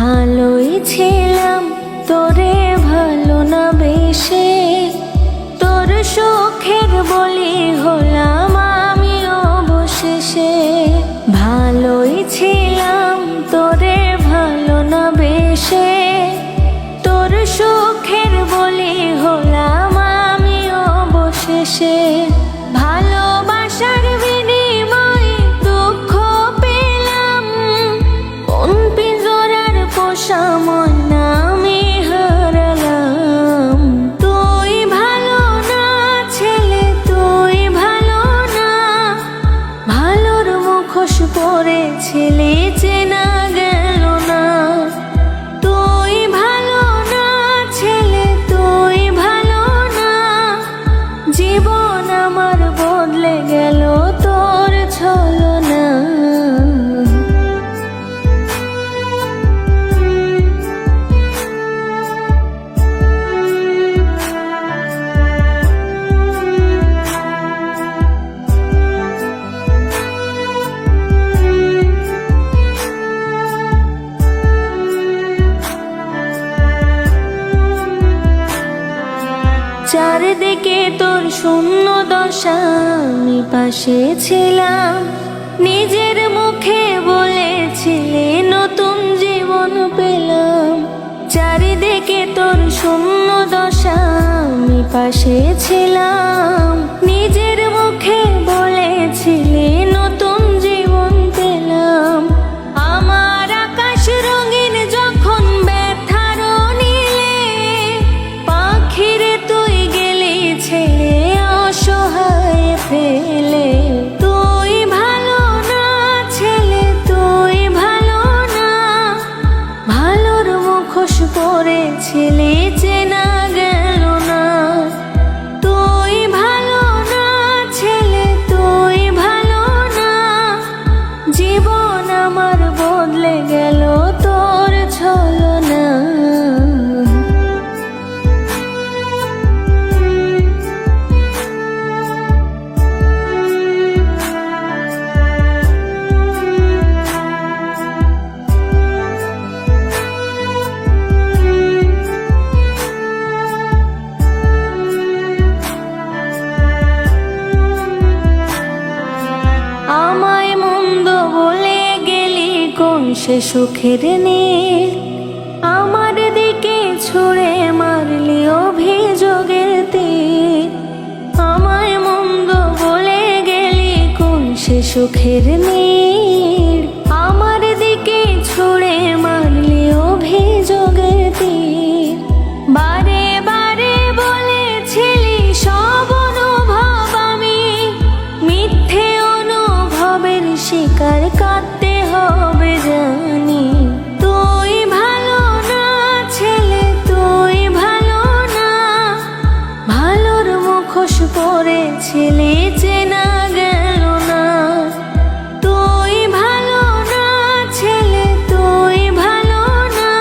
ভালোই ছিলাম তোরে ভালো না বেশে, তোর সুখের বলি হলাম আমি অবশেষে। ভালোই ছিলাম তোরে ভালো না বেশে, তোর সুখের বলি হলাম আমি অবশেষে। ভালোবাসার বিনিময়ে দুঃখ পেলাম, কোন পিঞ্জরার পোষা মন আমি হারালাম। তুই ভালো না ছেলে, তুই ভালো না, ভালোর মুখোশ পরেছিলি চেনা গেল না। তুই ভালো না ছেলে, তুই ভালো না, জীবন আমার বদলে গেল তোর ছলনা। চারদিকে তোর শূন্য দশা, আমি পাশে ছিলাম, নিজের মুখে বলেছিলে নতুন জীবন পেলাম। চারিদিকে তোর শূন্য দশা, আমি পাশে ছিলাম, নিজের মুখে বলেছিলে নতুন জীবন পেলাম। আমার আকাশ রঙিন যখন ব্যথার নীলে, পাখিরে তুই গেলি ছেড়ে অসহায় ফেলে। তুই ভালো না ছেলে, তুই ভালো না, ভালোর মুখোশ পরেছিলি চেনা গেল না। তুই ভালো না ছেলে, তুই ভালো না, জীবন আমার বদলে গেল তোর ছলনা। আমায় মন্দ বলে গেলি কোন সে সুখের নীল, আমার দিকে ছুঁড়ে মারলি অভিযোগের তীর। আমায় মন্দ বলে গেলি কোন সে সুখের নীল, আমার দিকে ছুঁড়ে মারলি অভিযোগের তীর। বারে বারে বলেছিলি সব অনুভব আমি, মিথ্যে অনুভবের শিকার কাটতে হবে জানি। তুই ভালো না ছেলে, তুই ভালো না, ভালোর মুখোশ পরেছিলি চেনা গেল না। তুই ভালো না ছেলে, তুই ভালো না,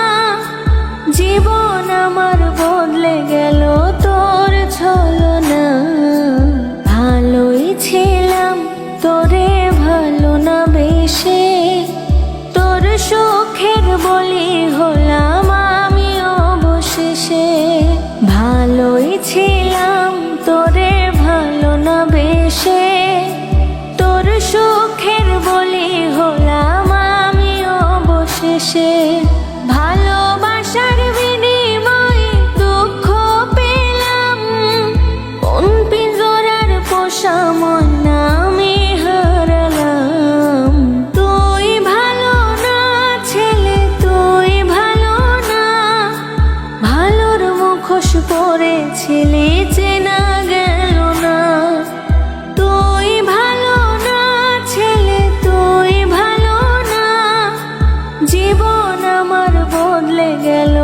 জীবন আমার বদলে গেল তোর ছলনা। ভালোই ছিলাম তোরে ভালো না বেশে, তোর সুখের বলি হলাম আমি অবশেষে। ভালোই ছিলাম তোরে ভালো না বেশে, তোর সুখের বলি হলাম আমি অবশেষে। ভালোবাসার বিনিময়ে দুঃখ পেলাম, কোন পিঞ্জরার পোষা মন আমি হারালাম। তুই ভালো না ছেলে, তুই ভালো না, ভালোর মুখোশ পরেছিলি চেনা গেল না। তুই ভালো না ছেলে, তুই ভালো না, জীবন আমার বদলে গেল